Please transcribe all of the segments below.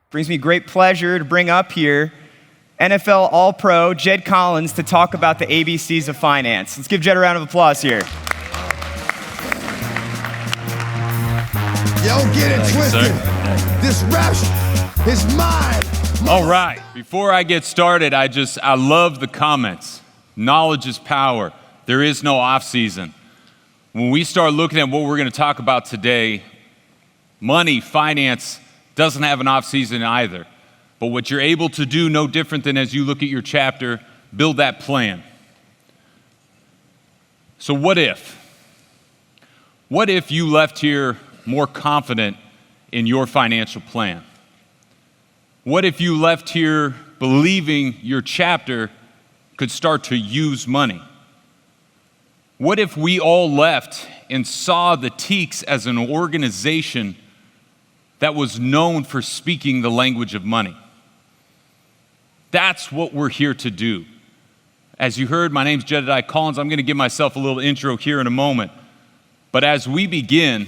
Brings me great pleasure to bring up here NFL All-Pro Jed Collins to talk about the ABCs of finance. Let's give Jed a round of applause here. Yo, get it twisted. This rap is mine. All right, before I get started, I love the comments. Knowledge is power. There is no off season. When we start looking at what we're going to talk about today, money, finance, doesn't have an off season either. But what you're able to do, no different than as you look at your chapter, build that plan. So what if? What if you left here more confident in your financial plan? What if you left here believing your chapter could start to use money? What if we all left and saw the TKE as an organization that was known for speaking the language of money? That's what we're here to do. As you heard, my name's Jedediah Collins. I'm going to give myself a little intro here in a moment. But as we begin,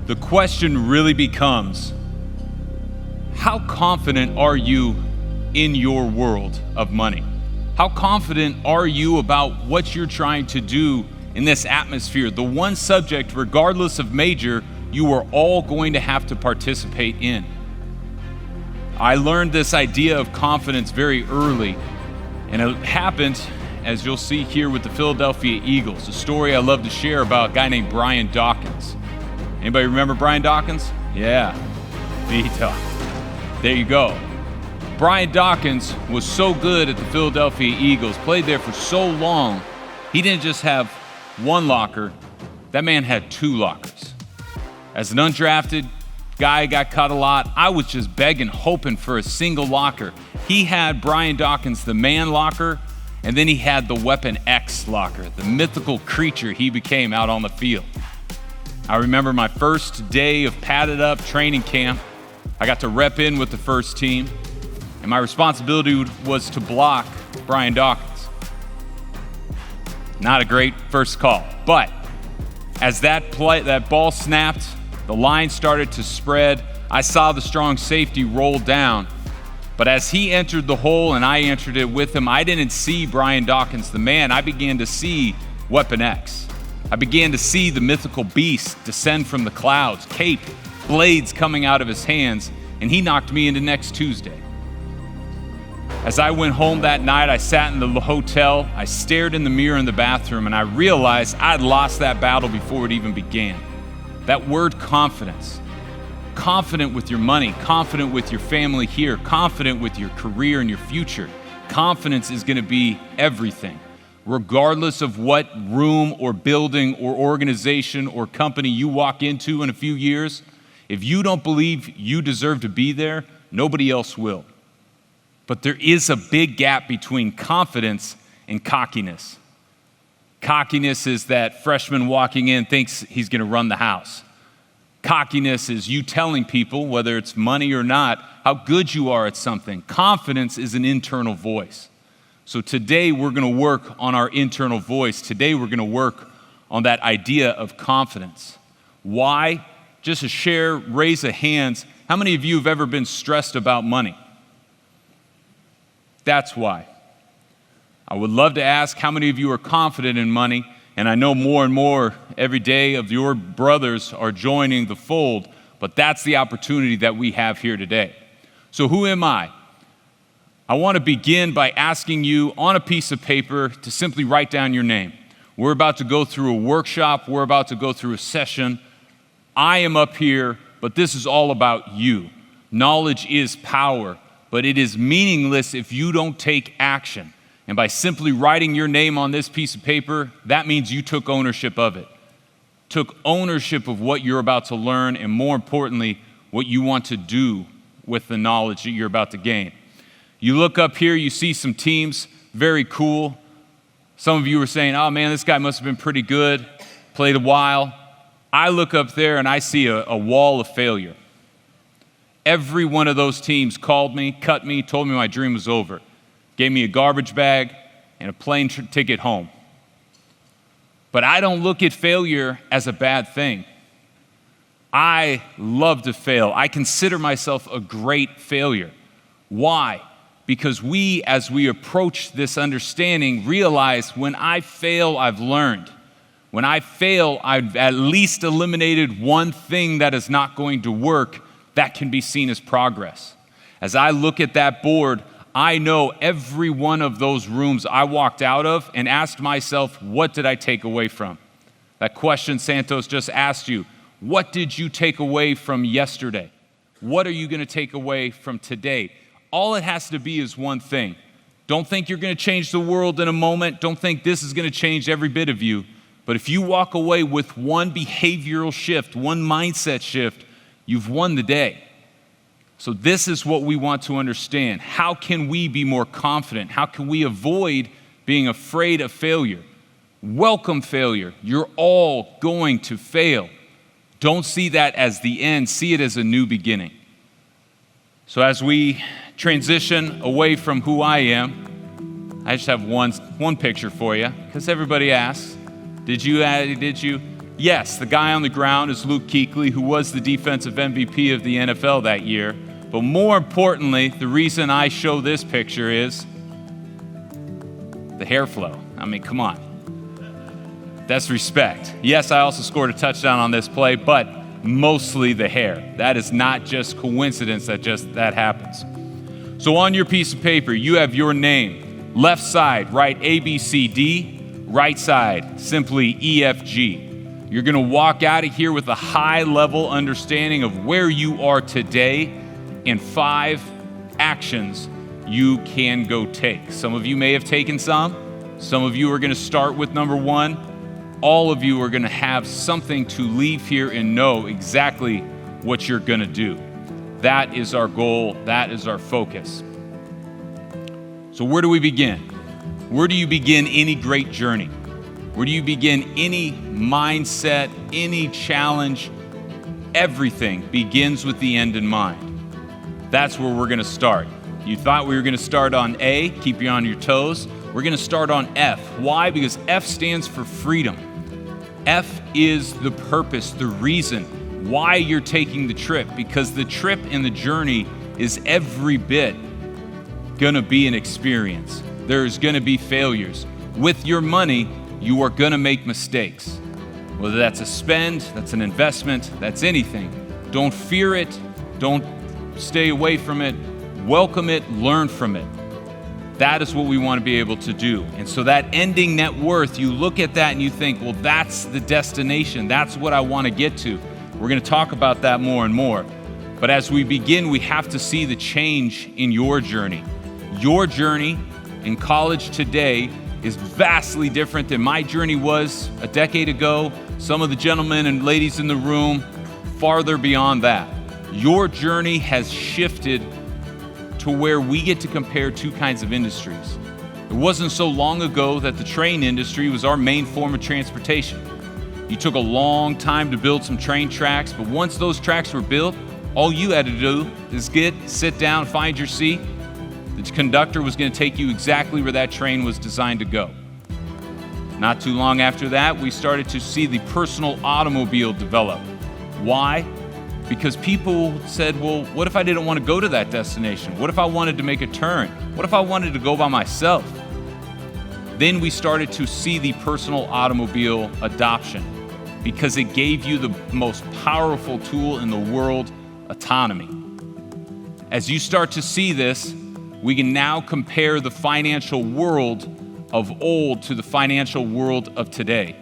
the question really becomes, how confident are you in your world of money? How confident are you about what you're trying to do in this atmosphere? The one subject, regardless of major, you are all going to have to participate in. I learned this idea of confidence very early, and it happened, as you'll see here, with the Philadelphia Eagles, a story I love to share about a guy named Brian Dawkins. Anybody remember Brian Dawkins? Yeah, there you go. Brian Dawkins was so good at the Philadelphia Eagles, played there for so long, he didn't just have one locker, that man had two lockers. As an undrafted guy, got cut a lot. I was just begging, hoping for a single locker. He had Brian Dawkins, the man locker, and then he had the Weapon X locker, the mythical creature he became out on the field. I remember my first day of padded up training camp. I got to rep in with the first team, and my responsibility was to block Brian Dawkins. Not a great first call, but as that ball snapped, the line started to spread. I saw the strong safety roll down, but as he entered the hole and I entered it with him, I didn't see Brian Dawkins, the man. I began to see Weapon X. I began to see the mythical beast descend from the clouds, cape, blades coming out of his hands, and he knocked me into next Tuesday. As I went home that night, I sat in the hotel, I stared in the mirror in the bathroom, and I realized I'd lost that battle before it even began. That word confidence. Confident with your money, confident with your family here, confident with your career and your future. Confidence is going to be everything. Regardless of what room or building or organization or company you walk into in a few years, if you don't believe you deserve to be there, nobody else will. But there is a big gap between confidence and cockiness. Cockiness is that freshman walking in thinks he's going to run the house. Cockiness is you telling people, whether it's money or not, how good you are at something. Confidence is an internal voice. So today we're going to work on our internal voice. Today we're going to work on that idea of confidence. Why? Just to share, raise of hands. How many of you have ever been stressed about money? That's why. I would love to ask how many of you are confident in money, and I know more and more every day of your brothers are joining the fold, but that's the opportunity that we have here today. So who am I? I want to begin by asking you on a piece of paper to simply write down your name. We're about to go through a workshop. We're about to go through a session. I am up here, but this is all about you. Knowledge is power, but it is meaningless if you don't take action. And by simply writing your name on this piece of paper, that means you took ownership of it. Took ownership of what you're about to learn, and more importantly, what you want to do with the knowledge that you're about to gain. You look up here, you see some teams, very cool. Some of you are saying, oh man, this guy must have been pretty good, played a while. I look up there and I see a wall of failure. Every one of those teams called me, cut me, told me my dream was over. Gave me a garbage bag and a plane ticket home. But I don't look at failure as a bad thing. I love to fail. I consider myself a great failure. Why? Because we, as we approach this understanding, realize when I fail, I've learned. When I fail, I've at least eliminated one thing that is not going to work that can be seen as progress. As I look at that board, I know every one of those rooms I walked out of and asked myself, what did I take away from? That question Santos just asked you, what did you take away from yesterday? What are you going to take away from today? All it has to be is one thing. Don't think you're going to change the world in a moment. Don't think this is going to change every bit of you. But if you walk away with one behavioral shift, one mindset shift, you've won the day. So this is what we want to understand. How can we be more confident? How can we avoid being afraid of failure? Welcome failure. You're all going to fail. Don't see that as the end. See it as a new beginning. So as we transition away from who I am, I just have one picture for you, because everybody asks, did you? Yes, the guy on the ground is Luke Kuechly, who was the defensive MVP of the NFL that year. But more importantly, the reason I show this picture is the hair flow. I mean, come on. That's respect. Yes, I also scored a touchdown on this play, but mostly the hair. That is not just coincidence that happens. So on your piece of paper, you have your name. Left side, write A, B, C, D. Right side, simply E, F, G. You're going to walk out of here with a high-level understanding of where you are today and 5 actions you can go take. Some of you may have taken some. Some of you are going to start with number 1. All of you are going to have something to leave here and know exactly what you're going to do. That is our goal. That is our focus. So where do we begin? Where do you begin any great journey? Where do you begin any mindset, any challenge? Everything begins with the end in mind. That's where we're going to start. You thought we were going to start on A, keep you on your toes. We're going to start on F. Why? Because F stands for freedom. F is the purpose, the reason why you're taking the trip, because the trip and the journey is every bit going to be an experience. There's going to be failures. With your money, you are going to make mistakes. Whether that's a spend, that's an investment, that's anything. Don't fear it. Don't stay away from it. Welcome it. Learn from it. That is what we want to be able to do. And so that ending net worth, you look at that and you think, well, that's the destination. That's what I want to get to. We're going to talk about that more and more. But as we begin, we have to see the change in your journey. Your journey in college today is vastly different than my journey was a decade ago. Some of the gentlemen and ladies in the room, farther beyond that. Your journey has shifted to where we get to compare 2 kinds of industries. It wasn't so long ago that the train industry was our main form of transportation. You took a long time to build some train tracks, but once those tracks were built, all you had to do is sit down, find your seat. The conductor was going to take you exactly where that train was designed to go. Not too long after that, we started to see the personal automobile develop. Why? Because people said, well, what if I didn't want to go to that destination? What if I wanted to make a turn? What if I wanted to go by myself? Then we started to see the personal automobile adoption because it gave you the most powerful tool in the world, autonomy. As you start to see this, we can now compare the financial world of old to the financial world of today.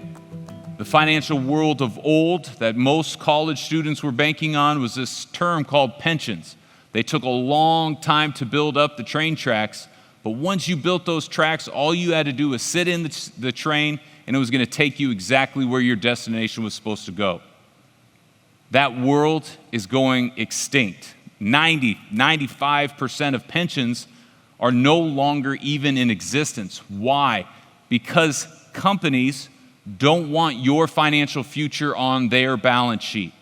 The financial world of old that most college students were banking on was this term called pensions. They took a long time to build up the train tracks, but once you built those tracks, all you had to do was sit in the train and it was going to take you exactly where your destination was supposed to go. That world is going extinct. 95% of pensions are no longer even in existence. Why? Because companies don't want your financial future on their balance sheet.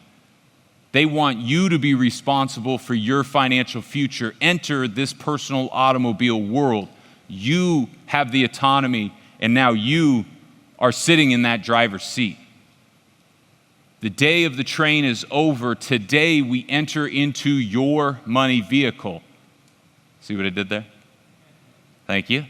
They want you to be responsible for your financial future. Enter this personal automobile world. You have the autonomy, and now you are sitting in that driver's seat. The day of the train is over. Today we enter into your money vehicle. See what I did there? Thank you.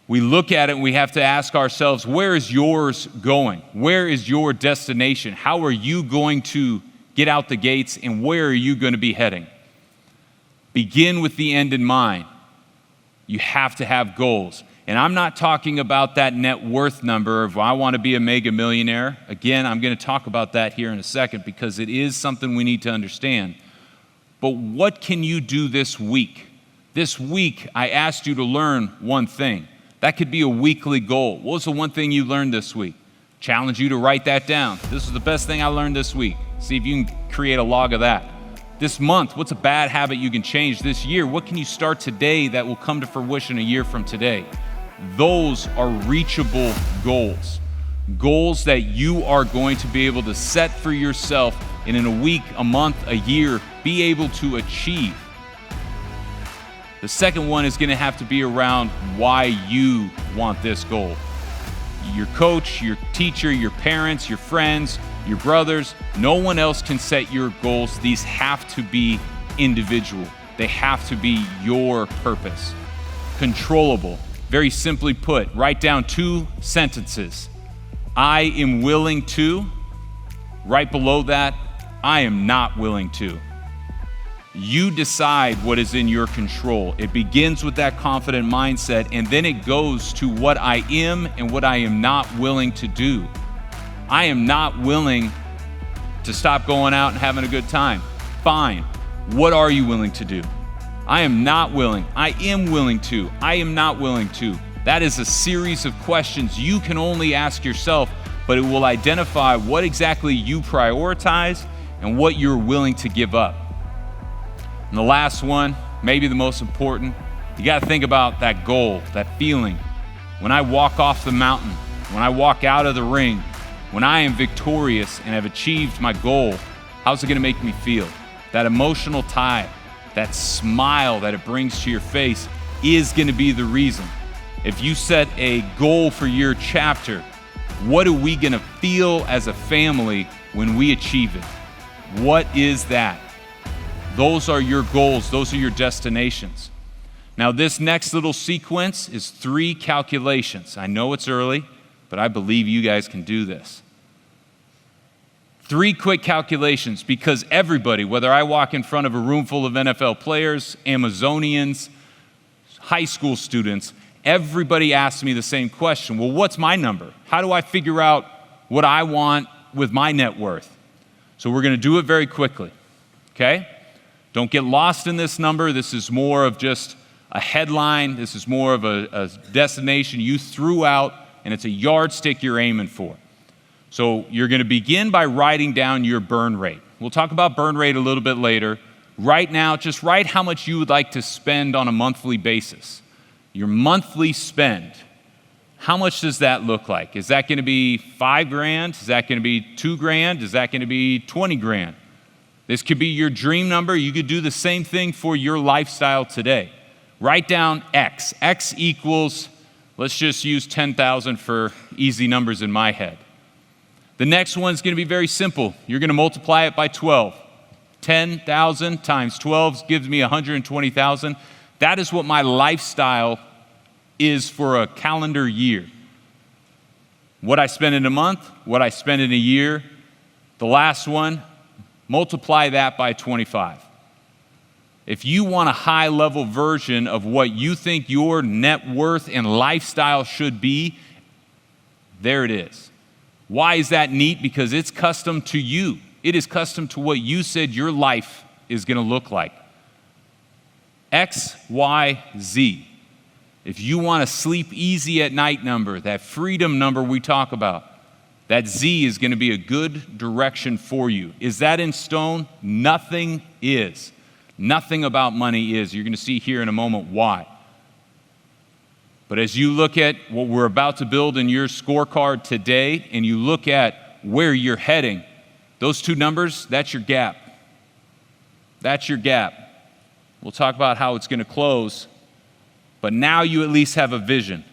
We look at it and we have to ask ourselves, where is yours going? Where is your destination? How are you going to get out the gates, and where are you going to be heading? Begin with the end in mind. You have to have goals. And I'm not talking about that net worth number of I want to be a mega millionaire. Again, I'm going to talk about that here in a second because it is something we need to understand. But what can you do this week? This week, I asked you to learn one thing. That could be a weekly goal. What was the one thing you learned this week? Challenge you to write that down. This is the best thing I learned this week. See if you can create a log of that. This month, what's a bad habit you can change? This year, what can you start today that will come to fruition a year from today? Those are reachable goals. Goals that you are going to be able to set for yourself and in a week, a month, a year, be able to achieve. The second one is going to have to be around why you want this goal. Your coach, your teacher, your parents, your friends, your brothers, no one else can set your goals. These have to be individual. They have to be your purpose. Controllable. Very simply put, write down 2 sentences. I am willing to. Right below that, I am not willing to. You decide what is in your control. It begins with that confident mindset, and then it goes to what I am and what I am not willing to do. I am not willing to stop going out and having a good time. Fine. What are you willing to do? I am not willing. I am willing to. I am not willing to. That is a series of questions you can only ask yourself, but it will identify what exactly you prioritize and what you're willing to give up. And the last one, maybe the most important, you got to think about that goal, that feeling. When I walk off the mountain, when I walk out of the ring, when I am victorious and have achieved my goal, how's it going to make me feel? That emotional tie, that smile that it brings to your face is going to be the reason. If you set a goal for your chapter, what are we going to feel as a family when we achieve it? What is that? Those are your goals. Those are your destinations. Now, this next little sequence is 3 calculations. I know it's early, but I believe you guys can do this. 3 quick calculations, because everybody, whether I walk in front of a room full of NFL players, Amazonians, high school students, everybody asks me the same question. Well, what's my number? How do I figure out what I want with my net worth? So we're going to do it very quickly, okay? Don't get lost in this number. This is more of just a headline. This is more of a destination you threw out, and it's a yardstick you're aiming for. So you're going to begin by writing down your burn rate. We'll talk about burn rate a little bit later. Right now, just write how much you would like to spend on a monthly basis. Your monthly spend. How much does that look like? Is that going to be $5,000? Is that going to be $2,000? Is that going to be $20,000? This could be your dream number. You could do the same thing for your lifestyle today. Write down X. X equals, let's just use 10,000 for easy numbers in my head. The next one's going to be very simple. You're going to multiply it by 12. 10,000 times 12 gives me 120,000. That is what my lifestyle is for a calendar year. What I spend in a month, what I spend in a year. The last one, multiply that by 25. If you want a high-level version of what you think your net worth and lifestyle should be, there it is. Why is that neat? Because it's custom to you. It is custom to what you said your life is going to look like. X, Y, Z. If you want a sleep easy at night number, that freedom number we talk about, that Z is going to be a good direction for you. Is that in stone? Nothing is. Nothing about money is. You're going to see here in a moment why. But as you look at what we're about to build in your scorecard today, and you look at where you're heading, those 2 numbers, that's your gap. That's your gap. We'll talk about how it's going to close, but now you at least have a vision.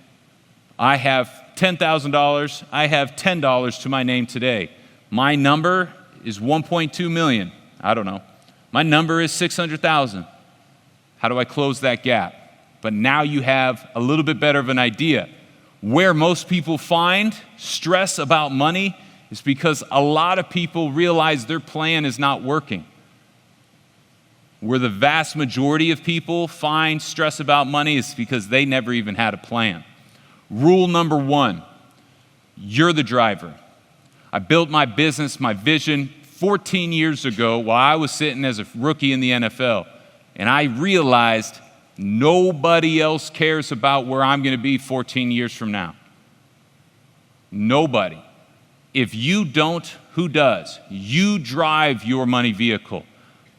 I have $10,000. I have $10 to my name today. My number is 1.2 million. I don't know. My number is 600,000. How do I close that gap? But now you have a little bit better of an idea. Where most people find stress about money is because a lot of people realize their plan is not working. Where the vast majority of people find stress about money is because they never even had a plan. Rule number 1, you're the driver. I built my business, my vision 14 years ago while I was sitting as a rookie in the NFL. And I realized nobody else cares about where I'm going to be 14 years from now. Nobody. If you don't, who does? You drive your money vehicle.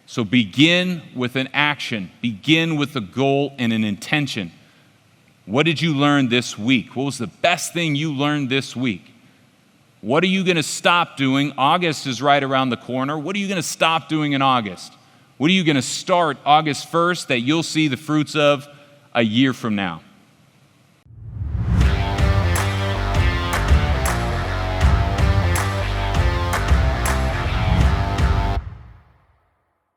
So begin with an action. Begin with a goal and an intention. What did you learn this week? What was the best thing you learned this week? What are you going to stop doing? August is right around the corner. What are you going to stop doing in August? What are you going to start August 1st that you'll see the fruits of a year from now?